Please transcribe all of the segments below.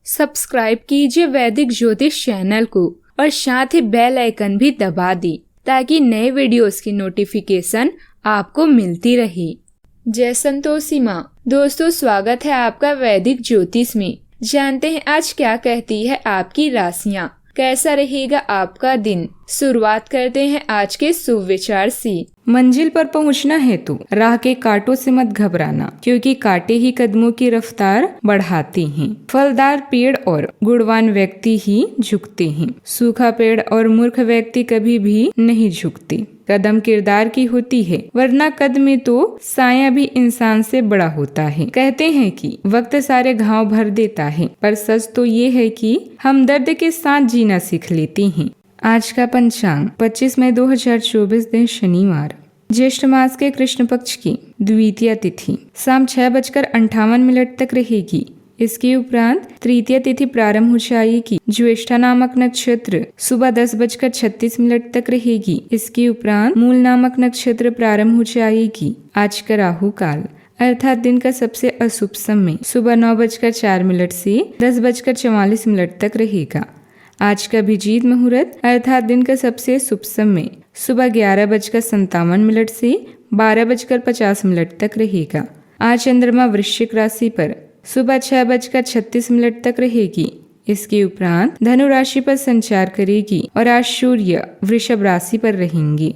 Subscribe कीजिए वैदिक ज्योतिष चैनल को और साथ ही बेल आइकन भी दबा दी ताकि नए वीडियोस की नोटिफिकेशन आपको मिलती रहे। जय संतोषी माँ। दोस्तों, स्वागत है आपका वैदिक ज्योतिष में। जानते हैं आज क्या कहती है आपकी राशियाँ, कैसा रहेगा आपका दिन। शुरुआत करते हैं आज के शुभ विचार से। मंजिल पर पहुंचना है तो राह के कांटों से मत घबराना, क्योंकि कांटे ही कदमों की रफ्तार बढ़ाते हैं। फलदार पेड़ और गुणवान व्यक्ति ही झुकते हैं, सूखा पेड़ और मूर्ख व्यक्ति कभी भी नहीं झुकते। कदम किरदार की होती है, वरना कद में तो साया भी इंसान से बड़ा होता है। कहते हैं कि वक्त सारे घाव भर देता है, पर सच तो ये है कि हम दर्द के साथ जीना सीख लेते हैं। आज का पंचांग 25 मई 2024 दिन शनिवार, ज्येष्ठ मास के कृष्ण पक्ष की द्वितीय तिथि शाम 6:58 तक रहेगी। इसके उपरांत तृतीय तिथि प्रारंभ हो जाएगी। ज्येष्ठा नामक नक्षत्र सुबह 10:36 तक रहेगी। इसके उपरांत मूल नामक नक्षत्र प्रारंभ हो जाएगी। आज का राहु काल अर्थात दिन का सबसे अशुभ समय सुबह 9:04 से 10:44 तक रहेगा। आज का अभिजीत मुहूर्त अर्थात दिन का सबसे शुभ समय सुबह 11:57 से 12:50 तक रहेगा। आज चंद्रमा वृश्चिक राशि पर सुबह 6:36 तक रहेगी। इसके उपरांत धनु राशि पर संचार करेगी और आज सूर्य वृषभ राशि पर रहेंगी।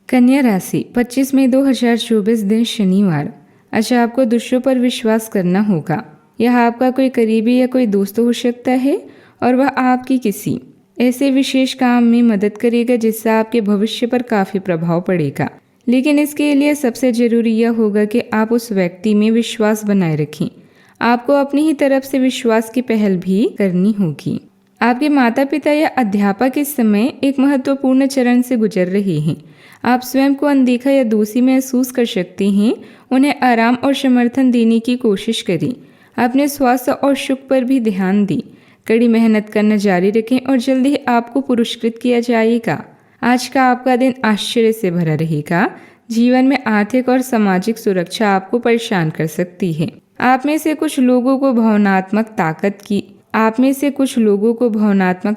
कन्या राशि 25 मई 2024 दिन शनिवार। अच्छा, आपको दूसरों पर विश्वास करना होगा। यह आपका कोई करीबी या कोई दोस्त हो सकता है और वह आपकी किसी ऐसे विशेष काम में मदद करेगा जिससे आपके भविष्य पर काफी प्रभाव पड़ेगा। लेकिन इसके लिए सबसे जरूरी यह होगा कि आप उस व्यक्ति में विश्वास बनाए रखें। आपको अपनी ही तरफ से विश्वास की पहल भी करनी होगी। आपके माता पिता या अध्यापक इस समय एक महत्वपूर्ण चरण से गुजर रहे हैं। आप स्वयं को अनदेखा या दोषी महसूस कर सकते हैं। उन्हें आराम और समर्थन देने की कोशिश करें। अपने स्वास्थ्य और सुख पर भी ध्यान दें। कड़ी मेहनत करना जारी रखें और जल्द ही आपको पुरस्कृत किया जाएगा। आज का आपका दिन आश्चर्य से भरा रहेगा। जीवन में आर्थिक और सामाजिक सुरक्षा आपको परेशान कर सकती है। आप में से कुछ लोगों को भावनात्मक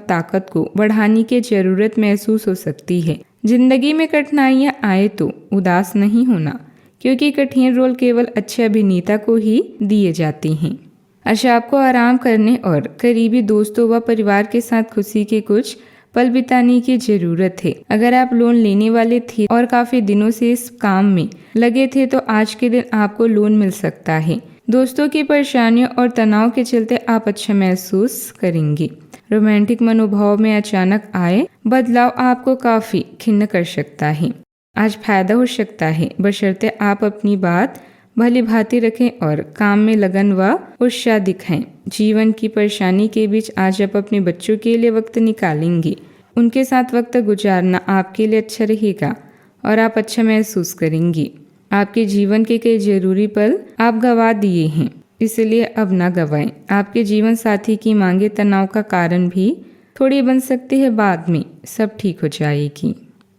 ताकत को बढ़ाने की जरूरत महसूस हो सकती है। जिंदगी में कठिनाइयां आए तो उदास नहीं होना, क्योंकि कठिन रोल केवल अच्छे अभिनेता को ही दिए जाते हैं। अच्छा, आपको आराम करने और करीबी दोस्तों व परिवार के साथ खुशी के कुछ पल बिताने की जरूरत है। अगर आप लोन लेने वाले थे और काफी दिनों से इस काम में लगे थे तो आज के दिन आपको लोन मिल सकता है। दोस्तों की परेशानियों और तनाव के चलते आप अच्छा महसूस करेंगे। रोमांटिक मनोभाव में अचानक आए बदलाव आपको काफी खिन्न कर सकता है। आज फायदा हो सकता है, बशर्ते आप अपनी बात भली भांति रखें और काम में लगन व उत्साह दिखाएं। जीवन की परेशानी के बीच आज आप अपने बच्चों के लिए वक्त निकालेंगे। उनके साथ वक्त गुजारना आपके लिए अच्छा रहेगा और आप अच्छा महसूस करेंगे। आपके जीवन के कई जरूरी पल आप गंवा दिए हैं, इसलिए अब ना गंवाएं। आपके जीवन साथी की मांगे तनाव का कारण भी थोड़ी बन सकती है, बाद में सब ठीक हो जाएगी।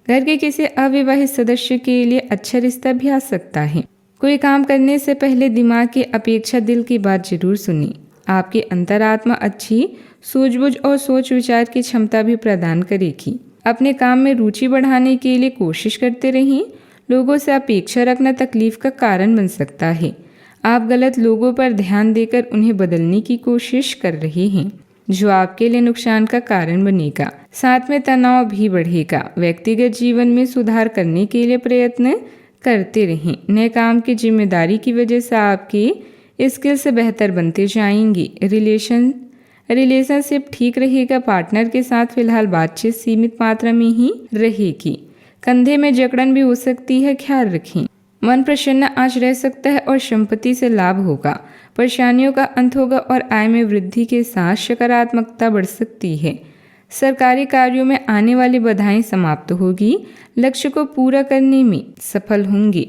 घर के किसी अविवाहित सदस्य के लिए अच्छा रिश्ता भी आ सकता है। कोई काम करने से पहले दिमाग की अपेक्षा दिल की बात जरूर सुनी। आपकी अंतरात्मा अच्छी सूझबूझ और सोच विचार की क्षमता भी प्रदान करेगी। अपने काम में रुचि बढ़ाने के लिए कोशिश करते रहें। लोगों से अपेक्षा रखना तकलीफ का कारण बन सकता है। आप गलत लोगों पर ध्यान देकर उन्हें बदलने की कोशिश कर रहे हैं, जो आपके लिए नुकसान का कारण बनेगा। साथ में तनाव भी बढ़ेगा। व्यक्तिगत जीवन में सुधार करने के लिए प्रयत्न करते रहें। नए काम की जिम्मेदारी की वजह से आपकी स्किल से बेहतर बनते जाएंगी। रिलेशनशिप ठीक रहेगा। पार्टनर के साथ फिलहाल बातचीत सीमित मात्रा में ही रहेगी। कंधे में जकड़न भी हो सकती है, ख्याल रखें। मन प्रसन्न आज रह सकता है और संपत्ति से लाभ होगा। परेशानियों का अंत होगा और आय में वृद्धि के साथ सकारात्मकता बढ़ सकती है। सरकारी कार्यों में आने वाली बाधाएं समाप्त होगी। लक्ष्य को पूरा करने में सफल होंगे।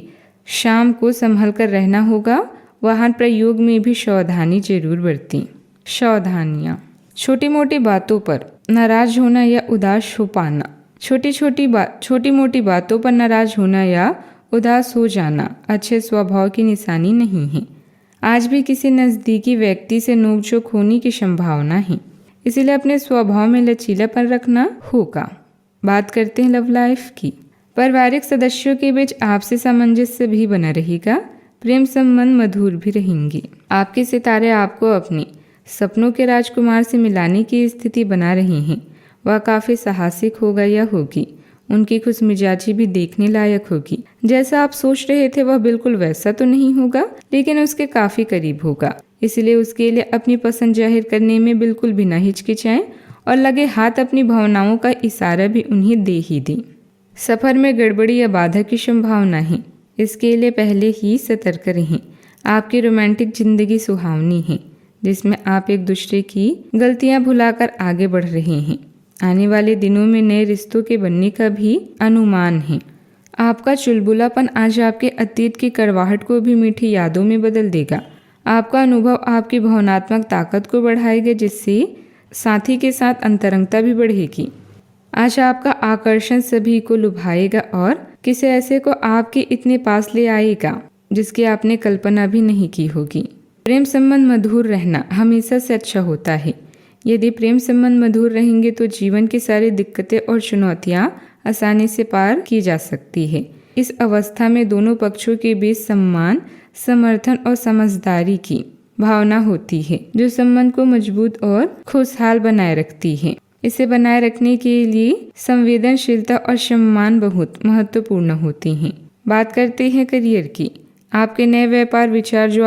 शाम को संभल कर रहना होगा। वाहन प्रयोग में भी सावधानी जरूर बरतें। सावधानियाँ: छोटी मोटी बातों पर नाराज होना या उदास हो पाना। छोटी मोटी बातों पर नाराज होना या उदास हो जाना अच्छे स्वभाव की निशानी नहीं है। आज भी किसी नज़दीकी व्यक्ति से नोकझोंक होने की संभावना है, इसलिए अपने स्वभाव में लचीलापन रखना होगा। बात करते हैं लव लाइफ की। पारिवारिक सदस्यों के बीच आपसी सामंजस्य भी बना रहेगा, प्रेम संबंध मधुर भी रहेंगे। आपके सितारे आपको अपने सपनों के राजकुमार से मिलाने की स्थिति बना रहे हैं। वह काफ़ी साहसिक होगा या होगी। उनकी खुशमिजाजी भी देखने लायक होगी। जैसा आप सोच रहे थे वह बिल्कुल वैसा तो नहीं होगा, लेकिन उसके काफ़ी करीब होगा। इसलिए उसके लिए अपनी पसंद जाहिर करने में बिल्कुल भी ना हिचकिचाएं और लगे हाथ अपनी भावनाओं का इशारा भी उन्हें दे ही दें। सफ़र में गड़बड़ी या बाधा की संभावना है, इसके लिए पहले ही सतर्क रहें। आपकी रोमांटिक जिंदगी सुहावनी है, जिसमें आप एक दूसरे की गलतियां भुलाकर आगे बढ़ रहे हैं। आने वाले दिनों में नए रिश्तों के बनने का भी अनुमान है। आपका चुलबुलापन आज आपके अतीत की कड़वाहट को भी मीठी यादों में बदल देगा। आपका अनुभव आपकी भावनात्मक ताकत को बढ़ाएगा, जिससे साथी के साथ अंतरंगता भी बढ़ेगी। आज आपका आकर्षण सभी को लुभाएगा और किसी ऐसे को आपके इतने पास ले आएगा जिसकी आपने कल्पना भी नहीं की होगी। प्रेम संबंध मधुर रहना हमेशा से अच्छा होता है। यदि प्रेम संबंध मधुर रहेंगे तो जीवन की सारी दिक्कतें और चुनौतियां आसानी से पार की जा सकती है। इस अवस्था में दोनों पक्षों के बीच सम्मान, समर्थन और समझदारी की भावना होती है, जो संबंध को मजबूत और खुशहाल बनाए रखती है। इसे बनाए रखने के लिए संवेदनशीलता और सम्मान बहुत महत्वपूर्ण होती हैं। बात करते हैं करियर की। आपके नए व्यापार विचार जो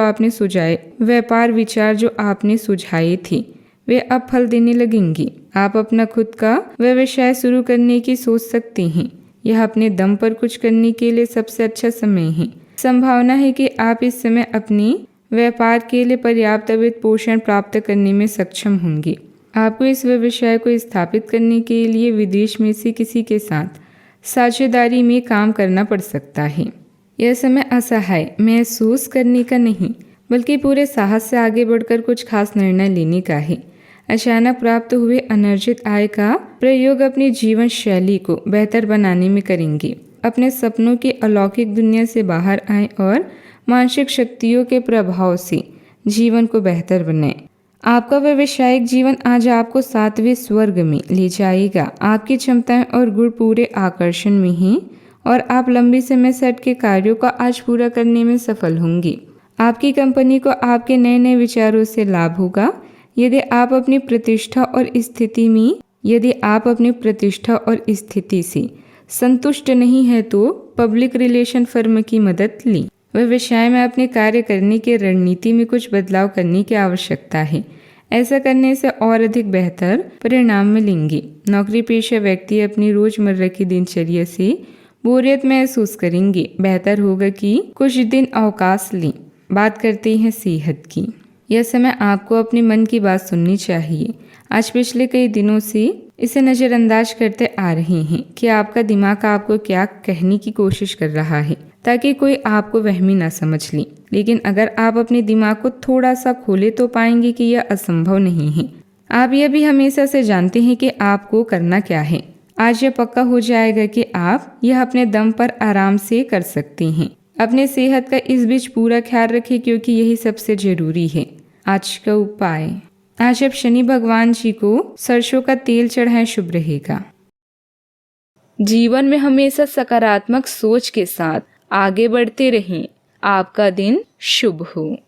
आपने सुझाए थे वे अब फल देने लगेंगे। आप अपना खुद का व्यवसाय शुरू करने की सोच सकते हैं। यह अपने दम पर कुछ करने के लिए सबसे अच्छा समय है। संभावना है कि आप इस समय अपने व्यापार के लिए पर्याप्त वित्त पोषण प्राप्त करने में सक्षम होंगे। आपको इस व्यवसाय को स्थापित करने के लिए विदेश में से किसी के साथ साझेदारी में काम करना पड़ सकता है। यह समय असहाय महसूस करने का नहीं, बल्कि पूरे साहस से आगे बढ़कर कुछ खास निर्णय लेने का है। अचानक प्राप्त हुए अनर्जित आय का प्रयोग अपनी जीवन शैली को बेहतर बनाने में करेंगे। अपने सपनों की अलौकिक दुनिया से बाहर आएं और मानसिक शक्तियों के प्रभाव से जीवन को बेहतर बनाएं। आपका व्यावसायिक जीवन आज आपको 7वें स्वर्ग में ले जाएगा। आपकी क्षमताएं और गुण पूरे आकर्षण में हैं और आप लंबी समय से अटके कार्यों को आज पूरा करने में सफल होंगे। आपकी कंपनी को आपके नए नए विचारों से लाभ होगा। यदि आप अपनी प्रतिष्ठा और स्थिति से संतुष्ट नहीं है तो पब्लिक रिलेशन फर्म की मदद लें। व्यवसाय में अपने कार्य करने की रणनीति में कुछ बदलाव करने की आवश्यकता है। ऐसा करने से और अधिक बेहतर परिणाम मिलेंगे। नौकरी पेशा व्यक्ति अपनी रोजमर्रा की दिनचर्या से बोरियत महसूस करेंगे। बेहतर होगा कि कुछ दिन अवकाश लें। बात करते हैं सेहत की। यह समय आपको अपने मन की बात सुननी चाहिए। आज पिछले कई दिनों से इसे नज़रअंदाज करते आ रहे हैं कि आपका दिमाग आपको क्या कहने की कोशिश कर रहा है, ताकि कोई आपको वहमी ना समझ ले। लेकिन अगर आप अपने दिमाग को थोड़ा सा खोले तो पाएंगे कि यह असंभव नहीं है। आप यह भी हमेशा से जानते हैं कि आपको करना क्या है। आज यह पक्का हो जाएगा कि आप यह अपने दम पर आराम से कर सकते हैं। अपने सेहत का इस बीच पूरा ख्याल रखें, क्योंकि यही सबसे जरूरी है। आज का उपाय, आज आप शनि भगवान जी को सरसों का तेल चढ़ाएं, शुभ रहेगा। जीवन में हमेशा सकारात्मक सोच के साथ आगे बढ़ते रहें। आपका दिन शुभ हो।